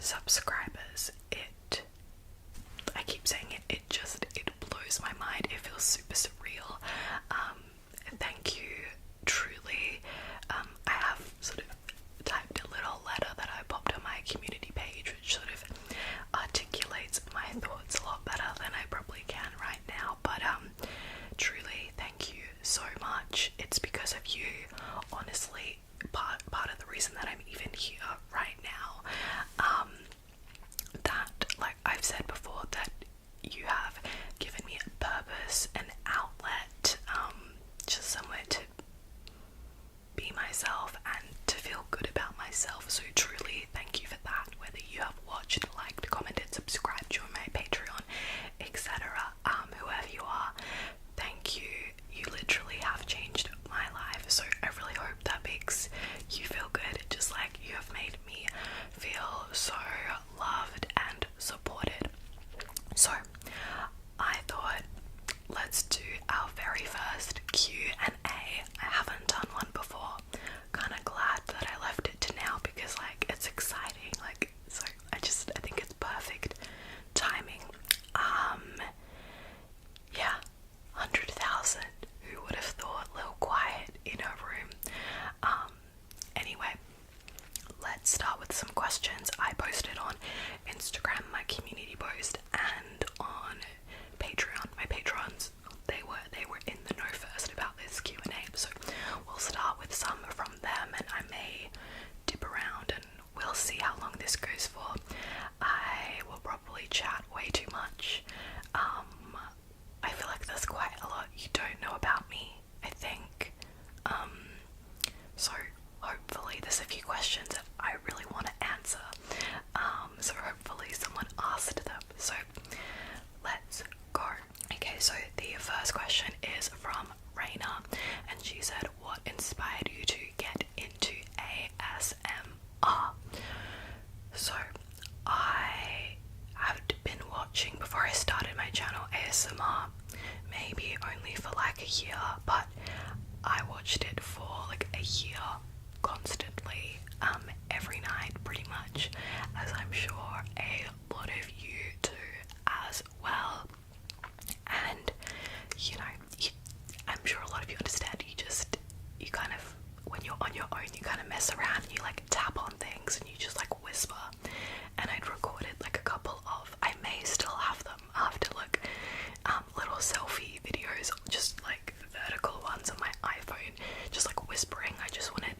subscribers. I keep saying it blows my mind. It feels super surreal. Thank you, truly. I have sort of typed a little letter that I popped on my community page, which sort of articulates my thoughts a lot better than I probably can right now. But truly, thank you so much. It's because of you, honestly, part of the reason that I'm even here right now. That, like I've said before, that you have given me a purpose, an outlet, just somewhere to be myself and to feel good about myself. So truly, thank you for that. Whether you have watched, liked, commented, subscribed, joined my Patreon, etc., whoever you are, thank you. You literally have changed my life. So I really hope that makes you feel good, just like you have made me feel so loved and supported. So I thought, let's do our very first Q&A. I haven't done one before. Kind of glad that I left it to now because like it's exciting. Like, so I think it's perfect timing. Yeah, 100,000. Who would have thought? Little quiet in her room. Anyway, let's start with some questions. I posted on Instagram, my community post, and on Patreon. My patrons, they were in the know first about this Q&A, so we'll start with some from them, and I may dip around and we'll see how long this goes for. I will probably chat way too much. I feel like there's quite a lot you don't know about me, I think. So hopefully there's a few questions that I really want to answer. So hopefully someone asked them. So let's go. Okay, so the first question is from Raina, and she said, what inspired you to get into ASMR? So I have been watching, before I started my channel, ASMR, maybe only for like a year, but I watched it for like a year constantly, every night pretty much, as I'm sure a lot of you do as well. And you know, I'm sure a lot of you understand, you kind of, when you're on your own, you kind of mess around and you like tap on things and you just like whisper. And I'd recorded like a couple of, I may still have them, I'll have to look, little selfie videos, just like vertical ones on my iPhone, just like whispering. I just wanted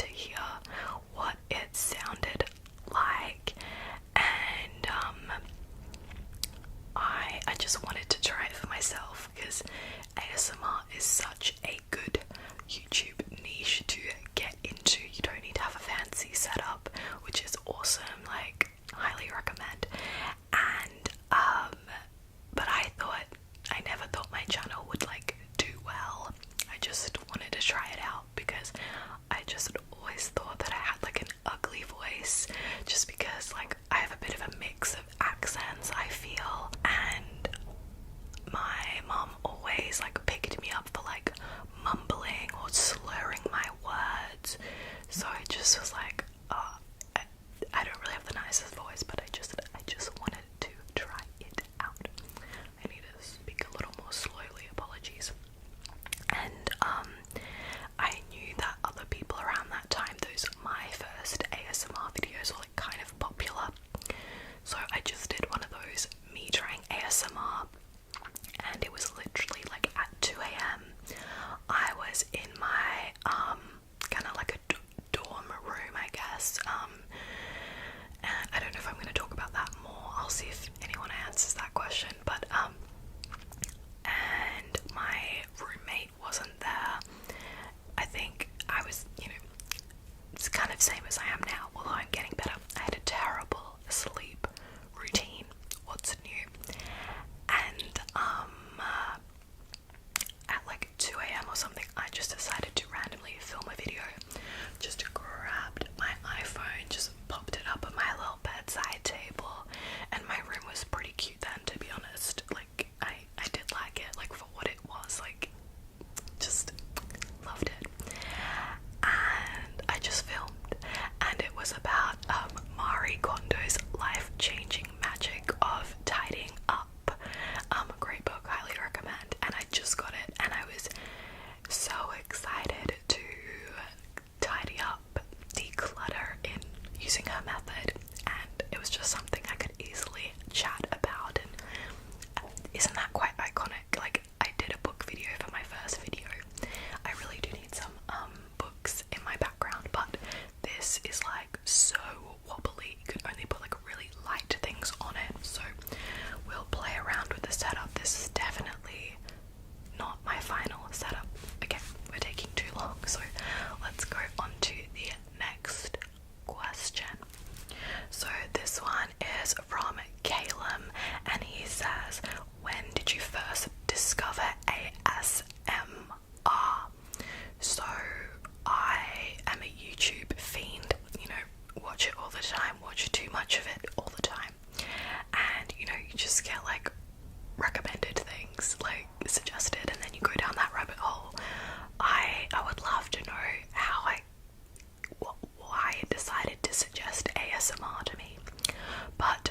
But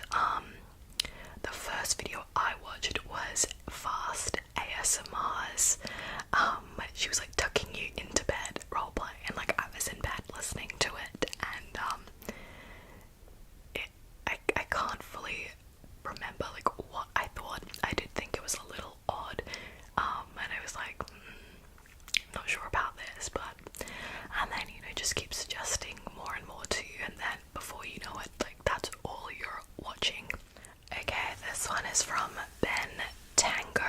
the first video I watched was Fast ASMR's. She was like tucking you into bed roleplay, and like I was in bed listening to it, and I can't fully remember like what I thought. I did think it was a little odd, and I was like, not sure about this, but and then just keep suggesting more and more to you, and then before you know it, like that's all you're watching. Okay, this one is from Ben Tango.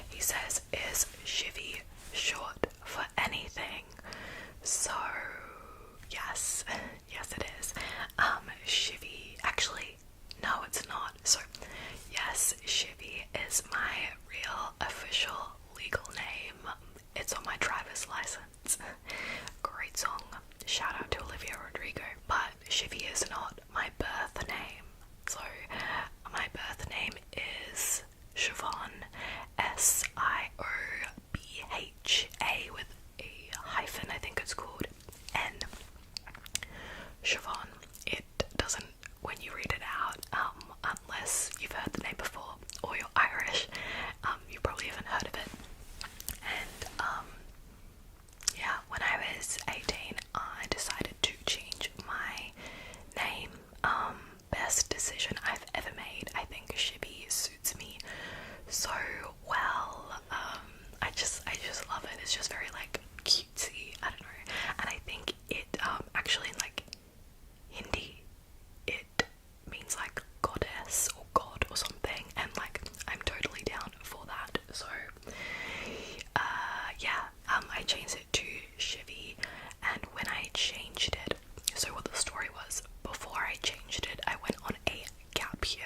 He says, is Shivy short for anything? So yes, yes it is. Shivy, actually no it's not. So yes, Shivy is my real official legal name. It's on my driver's license. Great song. Shout out to Olivia Rodrigo. But Shivy is not my birth name. So my birth name is Siobhan, Siobha with a hyphen, I think it's called, N. Siobhan. It doesn't, when you read it out, unless you've heard the name before or you're Irish, you probably haven't heard of it. And yeah, when I was 18, I decided to change my name. Best decision I've ever made. I think Shibby suits me so well. I just love it. It's just very like cutesy. I don't know. And I think it actually in like Hindi it means like goddess or god or something, and like I'm totally down for that. So yeah, I changed it to Shivy, and when I changed it, so what the story was, before I changed it, I went on a gap year,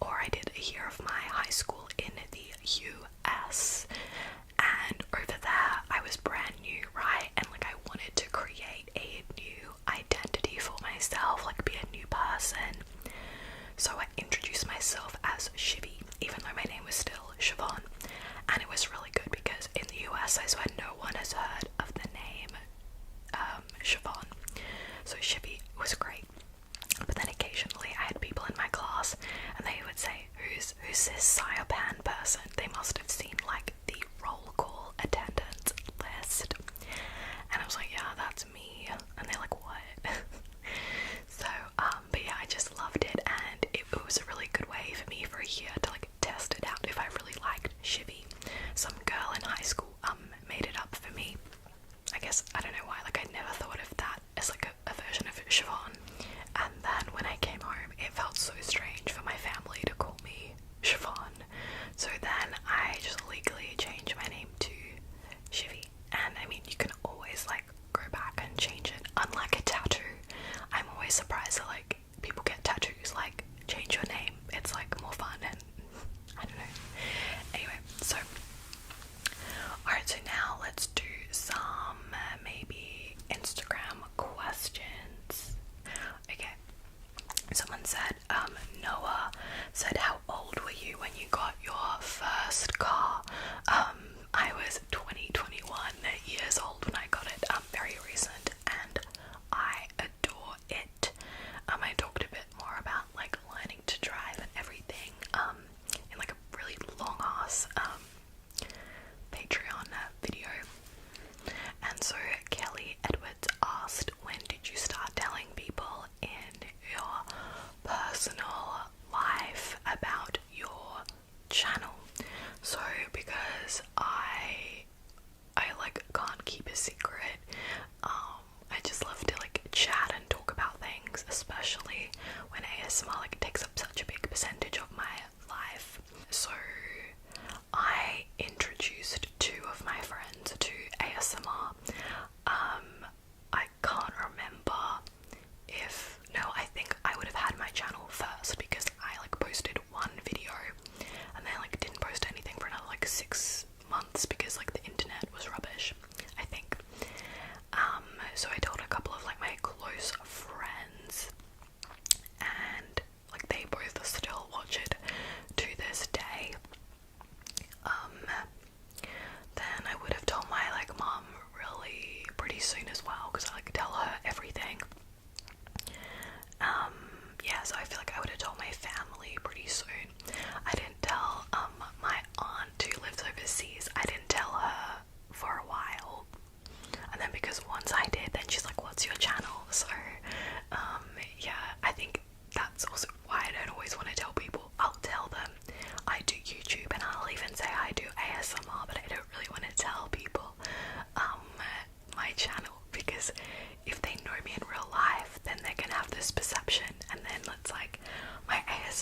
or I did a year of my high school in the US, and over there I was brand new, right, and like I wanted to create a new identity for myself, like be a new person, so I introduced myself as Shivy, even though my name was still Siobhan, and it was really good because in the US I swear no one has heard of the name Siobhan, so Shivy was great. But then occasionally I had people in my class and they would say, who's this Syopan person? They must have seen like the roll call attendance list, and I was like, yeah, that's me, and they're like, what? So but yeah, I just loved it, and it was a really good way for me for a year to like test it out if I really liked Shivy. Some girl in high school made it up for me. I guess, I don't know why, like I never thought of that as like a version of Siobhan. And then when I came home, it felt so strange for my family to call me Siobhan. So then I just legally changed my name to Shivy. And I mean, you can always like go back and change it. Unlike a tattoo, I'm always surprised that like people get tattoos, like change your name. It's like more fun, and I don't know. Anyway, so alright, so now let's do some maybe Instagram questions. Okay, someone said, Noah said, how old were you when you got your first car? I was 21 years old when I got it, very recent, and I adore it. I talked a bit more about like learning to drive and everything, in like a really long ass Patreon video. And so Kelly Edwards asked, when did you start telling people in your personal life about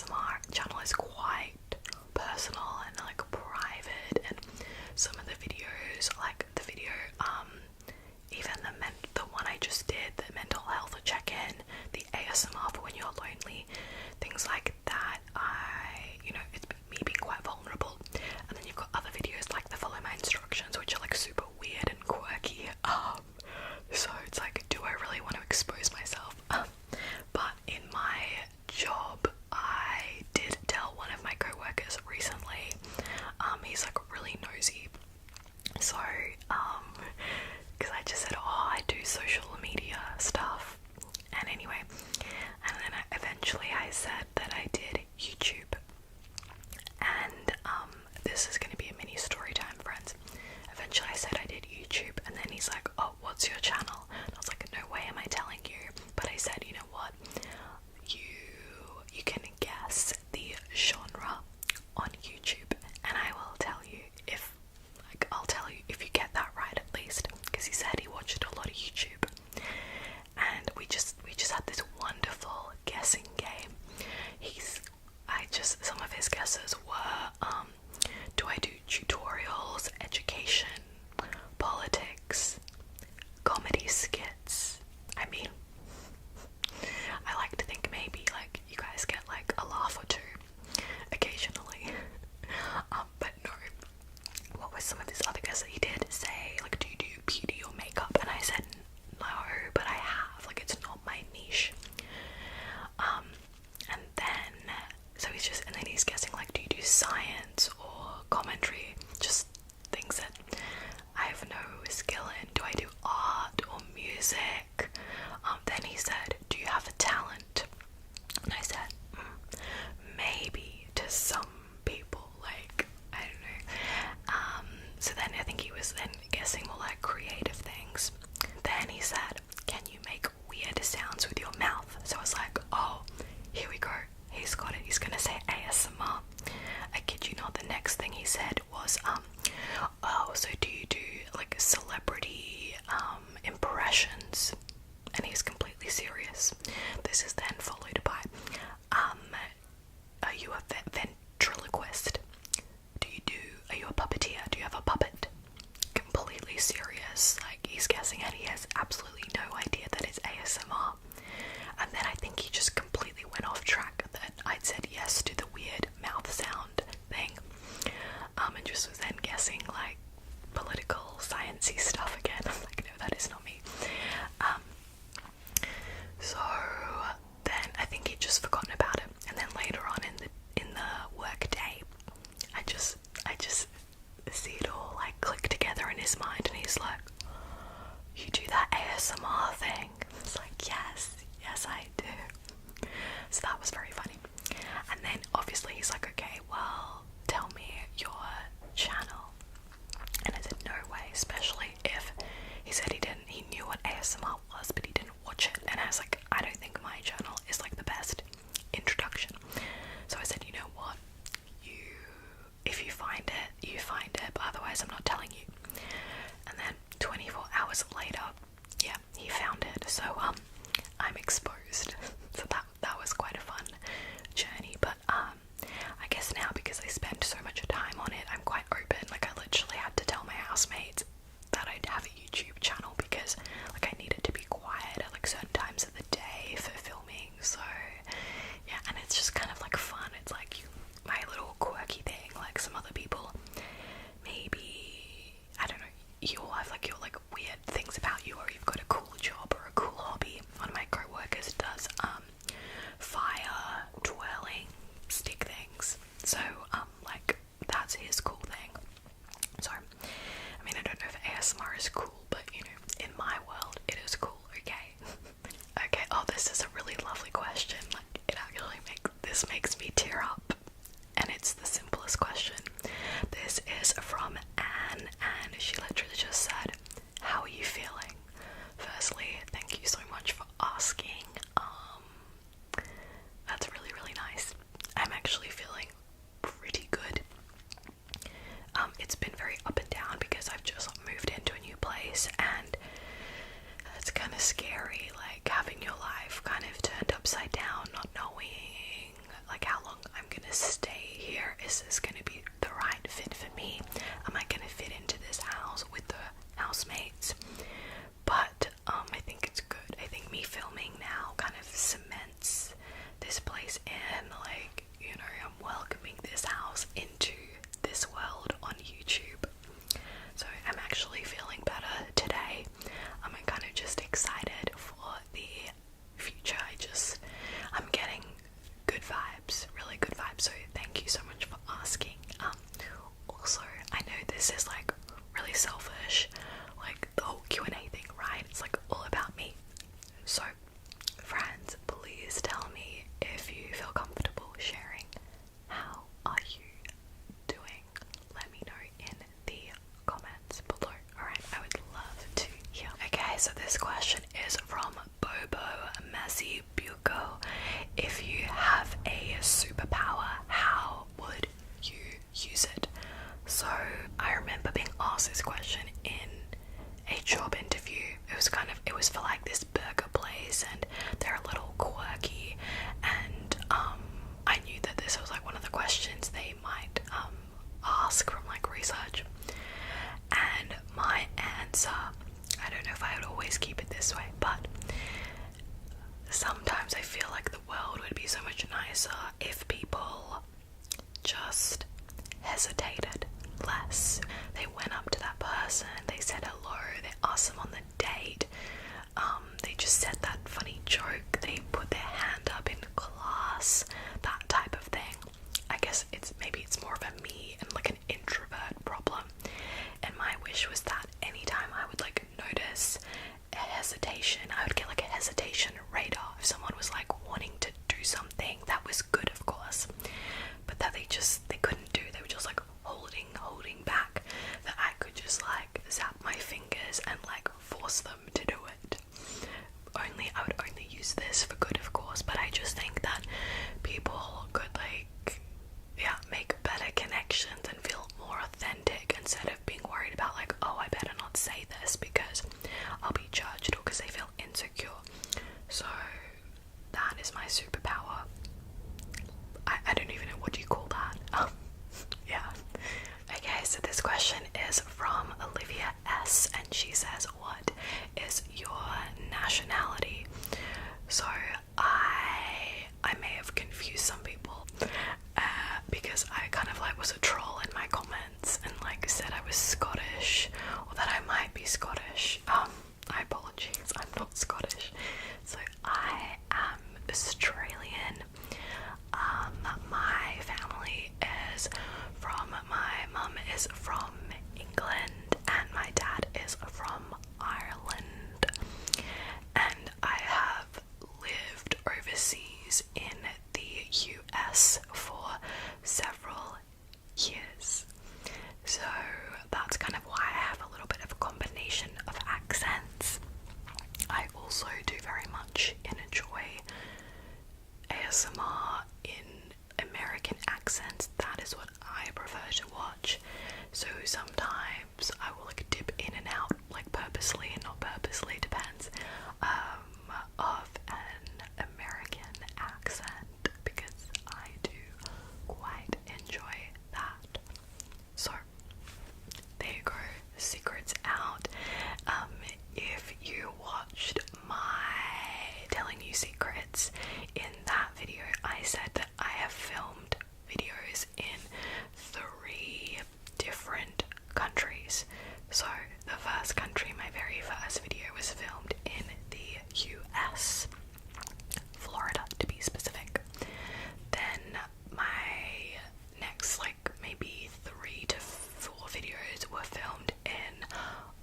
ASMR channel is quite personal and like private, and some of the videos, like the video, even the one I just did, the mental health check-in, the ASMR for when you're lonely, things like that, it's me being quite vulnerable. And then you've got other videos like the follow my instructions, which are like super weird and quirky. So it's like, do I really want to expose myself? But in my job, I did tell one of my co-workers recently, he's like really nosy, so because I just said, oh, I do social media stuff, and anyway, and then eventually I said that I did YouTube, and this is going to be a mini story time, friends. Eventually I said I did YouTube, and then he's like, oh, what's your channel? And I was like, no way am I telling you. But I said, you know what, you can guess the genre on YouTube, and I will tell you if, like, I'll tell you if you get that right at least, because he said he watched a lot of YouTube, and we just had this wonderful guessing game. Some of his guesses were, do I do tutorials, education, politics, comedy skits? I mean, I like to think maybe like you guys get like a laugh or two occasionally. But no. What was some of his other guesses? He did say, like, do you do beauty or makeup? And I said no, but I have, like, it's not my niche. And then and then he's guessing, like, do you do science or commentary? Just things that I have no skill in. Do I do art or music? Then he said, do you have a talent? And I said, maybe to some people, like, I don't know. So then I think he was then guessing more like creative things. Then he said, can you make weird sounds with your mouth? So I was like, oh, here we go. He's got it. He's gonna say ASMR. I kid you not, the next thing he said was, oh, so do you do like celebrity impressions? And he's completely serious. This is then followed by, are you a ventriloquist? Are you a puppeteer? Do you have a puppet? Completely serious. Like, he's guessing and he has absolutely no idea that it's ASMR. And then I think he just completely went off track that I'd said yes to the weird mouth sound thing. And just was then guessing like political, sciencey stuff again. I'm like, no, that is not me. So then I think he'd just forgotten about it. And then later on in the work day, I just see it all like click together in his mind, and he's like, you do that ASMR thing? It's like, yes I do. So that was very funny. And then obviously he's like, okay, well, tell me your channel. And I said, no way, especially if he said he knew what ASMR was, but he didn't watch it. And I was like, I don't think my channel is like the best introduction. So I said, you know what, if you find it, you find it, but otherwise I'm not telling you. And then 24 hours later, yeah, he found it. So I'm exposed. So that was quite a fun journey. But I guess now, because I spent so much time on it, I'm quite open. Like, I literally had to tell my housemates that I'd have a YouTube channel, because like I needed to be quiet at like certain times of the day for filming. So yeah, and it's just kind of like fun. It's like my little quirky thing. Like, some other people, maybe, I don't know, you all have like your like weird things about you, or you've got a cool job or a cool hobby. One of my co-workers does fire twirling stick things. So like, that's his cool thing. So I mean, I don't know if ASMR is cool, but you know, in my world it is cool. Okay. Okay, oh, this is a really lovely question. Like, it actually makes me tear up, and it's the simplest question. This is from Anne, and she literally just said, how are you feeling? Firstly, thank you so much for asking. That's really, really nice. I'm actually feeling pretty good. It's been very up and down because I've just moved into a new place, and it's kind of scary, like having your life kind of turned upside down, not knowing like how long I'm gonna stay here. Is this gonna be the right fit for me? Am I gonna fit into this house with the housemates? But I think it's good. I think me filming now kind of cements this place in, like, you know, I'm welcoming this house into this world on YouTube. So I'm actually feeling better today. I'm kind of just excited for the future. I'm getting good vibes, really good vibes. So thank you so much for asking. Also, I know this is like really selfish, like the whole Q&A thing, right? It's like all about me. So friends, please tell me if you feel comfortable sharing. How are you doing? Let me know in the comments below. Alright, I would love to hear. Okay, so this question is from Bobo Messi Buko. If you have a superpower, how would you use it? So I remember being asked this question in a job interview. It was for like this burger place, and they're a little quirky, and I knew that this was like one of the questions they might ask from like research. And my answer, I don't know if I would always keep it this way, but sometimes I feel like the world would be so much nicer if people just hesitated less. They went up to that person, they said hello, they asked them on the date, they just said that funny joke, they put their hand up in class, that type of thing. I guess maybe it's more of a me and like an introvert problem. And my wish was that anytime I would like notice a hesitation, I would get like a hesitation radar if someone was like wanting to do something that was good, of course, but that they couldn't do. They were just like holding back, that I could just like zap my fingers and like force them to do it. I would only use this for good, of course, but I just think that people could like, yeah, make better connections and feel more authentic instead of being worried about like, oh, I better not say this because I'll be judged, or because they feel insecure. So that is my superpower. I don't even know, what do you call that? Yeah. Okay, so this question is from Olivia S, and she says, what is your nationality? So I may have confused some people because I kind of like was a troll in my comments and like said I was Scottish, or that I might be Scottish. I apologize, I'm not Scottish. So I am Australian. My family is my mum is from England and my dad is from Ireland, and I have lived overseas in the US for several years. So that's kind of why I have a little bit of a combination of accents. I also do very much enjoy ASMR in American accents. That is what I prefer to watch. So sometimes I will like dip in and out, like purposely and not purposely, depends, of an American accent, because I do quite enjoy that. So there you go, secrets out. If you watched my telling you secrets, in that video I said that I have filmed videos in 3 different countries. So the first country, my very first video, was filmed in the US, Florida to be specific. Then my next like maybe 3 to 4 videos were filmed in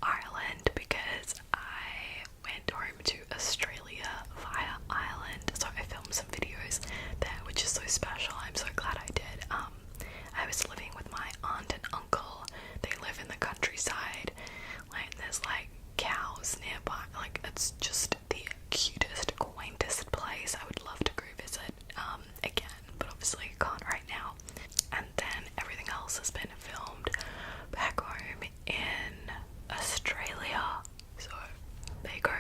Ireland, because I went home to Australia via Ireland, so I filmed some videos there, which is so special. I'm so glad I did. I was living with my aunt and uncle. They live in the countryside, like there's like cows nearby. Like it's just the cutest, quaintest place. I would love to go visit again, but obviously can't right now. And then everything else has been filmed back home in Australia. So there you go.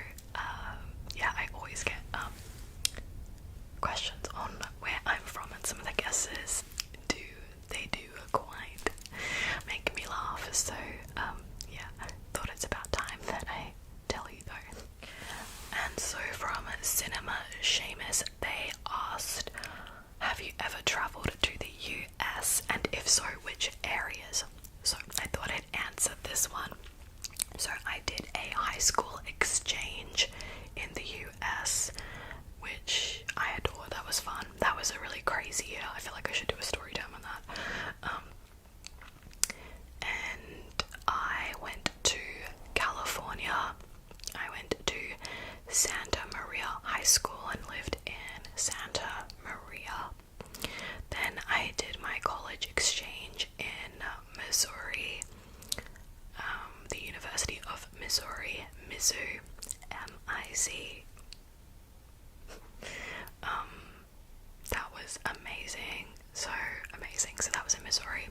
Yeah, I always get questions on where I'm from and some of the guesses do quite make me laugh. So yeah, I thought it's about time that I tell you though. And so from Cinema Seamus, they asked, have you ever travelled to the US, and if so, which areas? So I thought I'd answer this one. So I did a high school exchange in the US, which I adore. That was fun. That was a really crazy year. I feel like I should do a story time on that. And I went to California. I went to Santa Maria High School and lived in Santa Maria. Then I did my college exchange in Missouri, the University of Missouri, Mizzou, M-I-Z. That was amazing, so amazing. So that was in Missouri.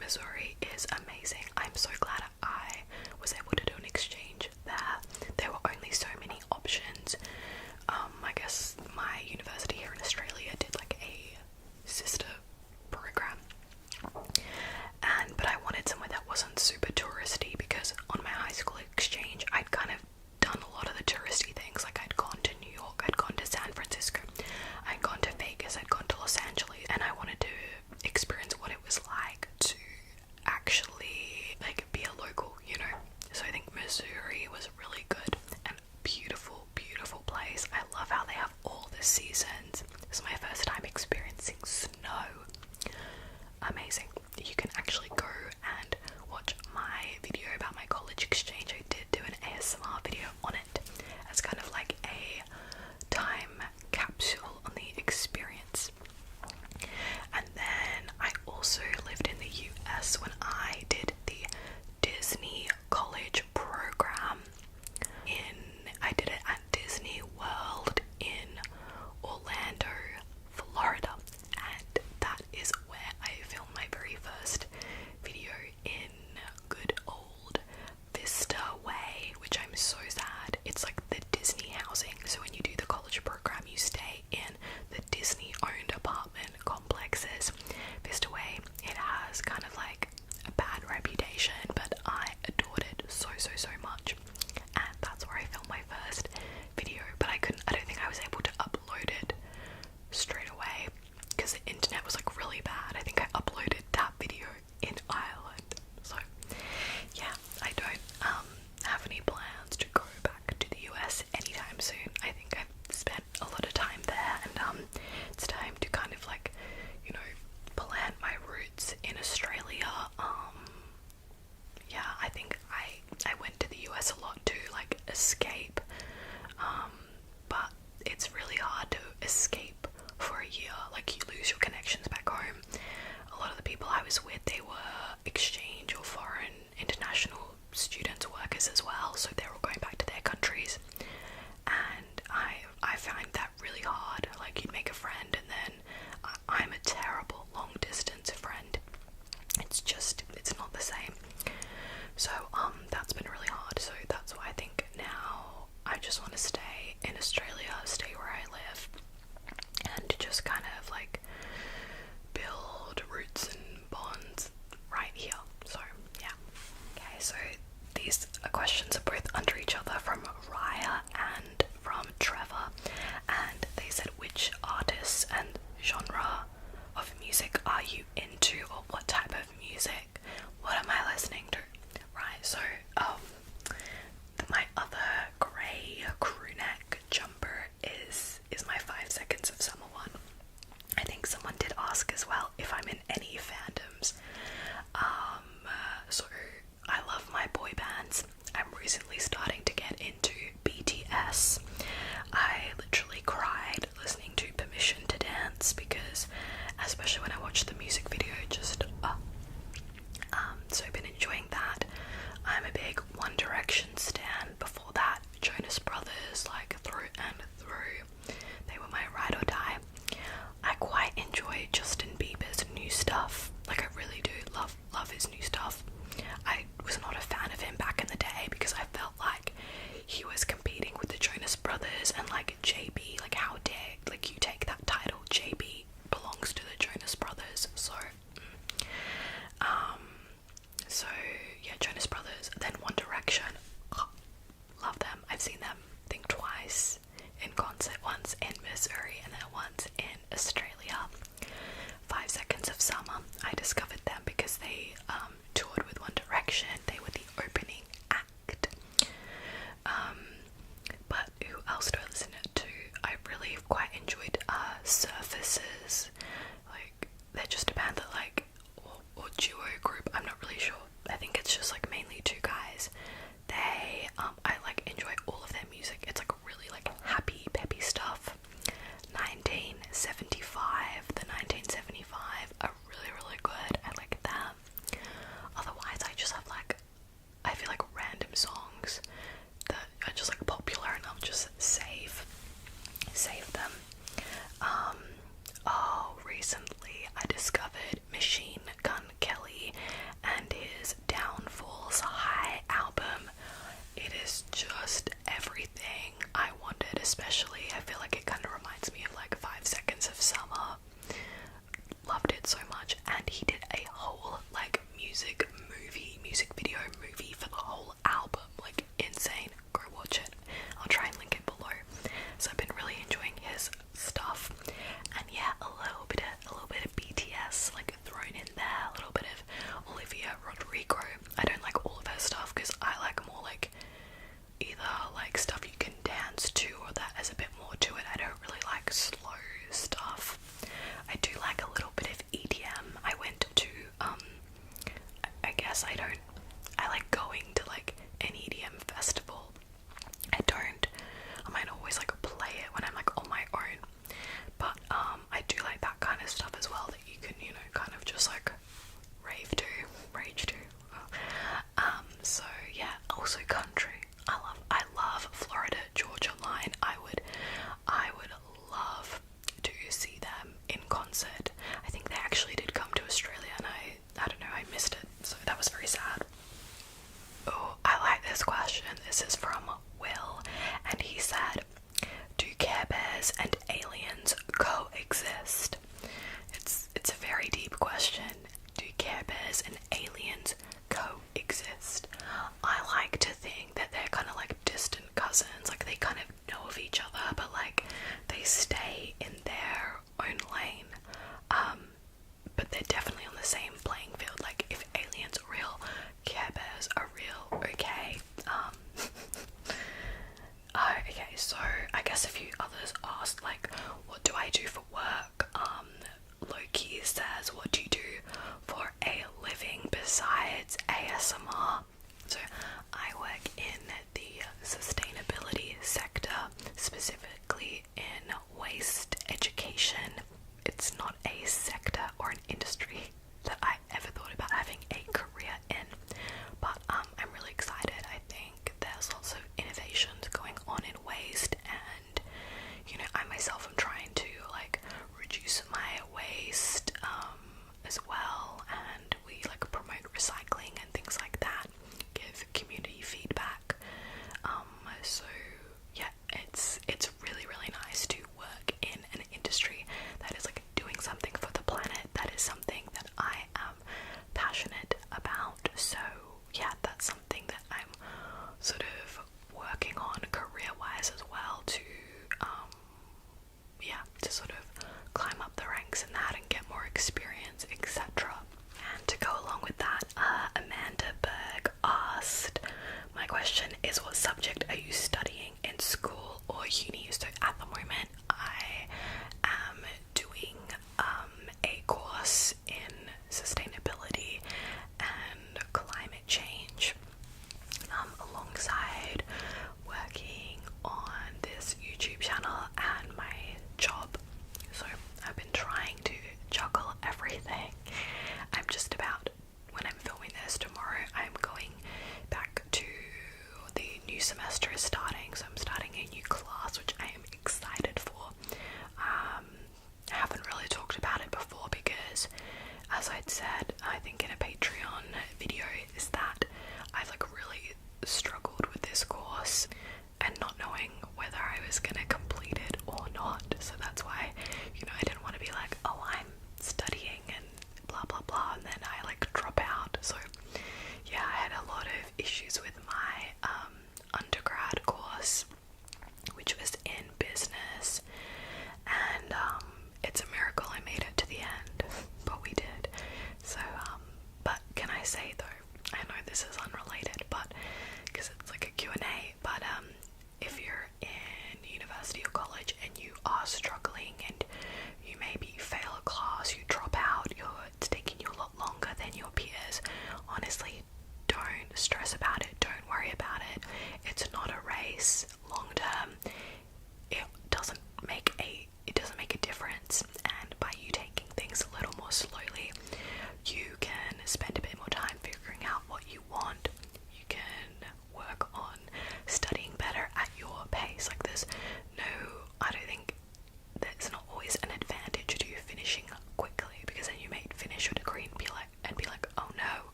Missouri is amazing. I'm so glad I was able to do an exchange there. There were only so many options. I guess my university here in Australia did like a sister program, but I wanted somewhere that wasn't super touristy, because on my high school exchange I'd kind of done a lot of the touristy things. Like I'd gone to New York, I'd gone to San Francisco, I'd gone to Vegas, I'd gone to Los Angeles, and I wanted to experience what it was like to actually like be a local, you know. So I think Missouri was really good and beautiful, beautiful place. I love how they have all the seasons. This is my first time experiencing snow. Amazing. You can actually go and watch my video about my college exchange. I did do an ASMR video on it as kind of like a time capsule on the experience. And then I also lived in the US when I did the Disney college program. I did it at Disney World in Orlando, Florida, and that is where I filmed my very first video in good old Vista Way, which I'm so sad. It's like the Disney housing, so when you do the college program you stay in the Disney owned apartment complexes. Vista Way, it has kind of like a bad reputation, but I adored it so much, and that's where I filmed my first video. But I don't think I was able to upload it straight away because the internet was like really bad. I think I uploaded that video in Ireland. So yeah, I don't have any plans to go back to the US anytime soon. I think I've spent a lot of time there, and it's time to kind of like, you know, plant my roots in Australia. Yeah, I think I went to the US a lot to like escape, but it's really hard to escape for a year. Like you lose your connections back home. A lot of the people I was with, they were exchange or foreign international students, workers as well, so they were going back to their countries, and I find that really hard. Like you'd make a friend and then I'm a terrible long distance friend. It's not the same. So that's been really hard. So that's why I think now I just want to stay in Australia, stay where I live, and just kind of like build roots and bonds right here. So yeah. Okay, so these questions are both under each other, from Raya and from Trevor, and they said, which artists and genre of music are you into, or what type of music? What am I listening to? Right, so my other grey crewneck jumper is my 5 Seconds of Summer one. I think someone did ask as well if I'm in any fandoms. So I love my boy bands. I'm recently starting to get into BTS. I literally cried listening to Permission to Dance, because especially when I watched the music video, so I've been enjoying that. I'm a big One Direction stan. Before that, Jonas Brothers, like through and through. They were my ride or die. I quite enjoy Justin Bieber's new stuff. Like I really do love his new stuff. I was not a fan of him back in the day because I felt like he was competing with the Jonas Brothers and like JB. Like how dare like you take that title? JB belongs to the but they're definitely on the same playing field. Like, if aliens are real, Care Bears are real, okay. Okay, so I guess a few others asked, like, what do I do for work? Loki says, what do you do for a living besides ASMR? So I work in the sustainability sector, specifically in waste education. It's not a sector or an industry that I ever thought about having a career in, but I'm really excited. I think there's lots of innovations going on in waste, and I myself am trying to like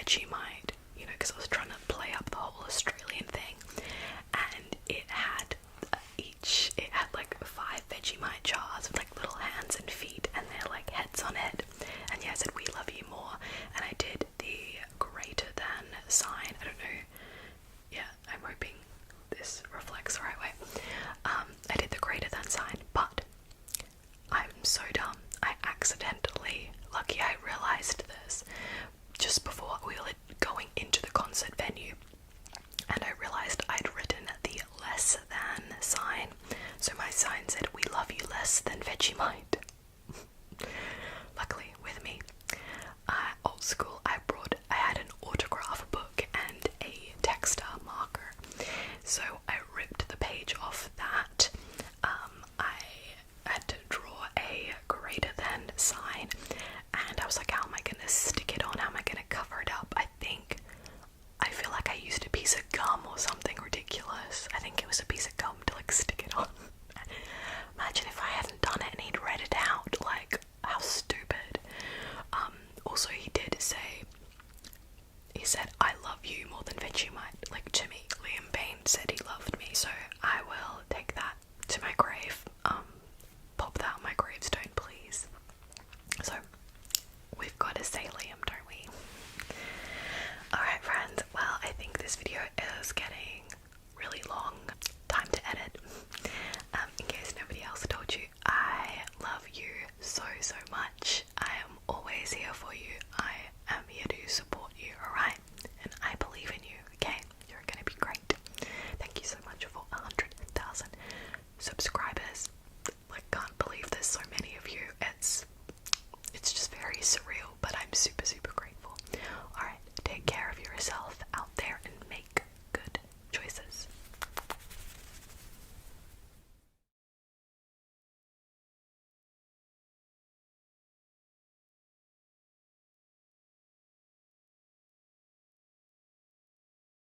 Vegemite, you know, because I was trying to play up the whole Australian thing, and it had like 5 Vegemite jars with like little hands and feet and their like heads on it, and yeah, I said we love you more, and I did the greater than sign. I don't know, yeah, I'm hoping this reflects the right way. I did the greater than sign, but I'm so dumb. I accidentally, lucky I realised this just before we were going into the concert venue, and I realised I'd written the less than sign. So my sign said, "We love you less than Vegemite." Luckily, with me, old school, I had an autograph book and a texter marker. So I ripped the page off that. I had to draw a greater than sign, and I was like, how am I going to stick it on? How am I going to cover it up? I feel like I used a piece of gum or something ridiculous. I think it was a piece of gum to like stick it on. Imagine if I hadn't done it and he'd read it out, like, how stupid. Also he did say, he said, "I love you more than Vegemite," like to me. Liam Payne said he loved me, so I will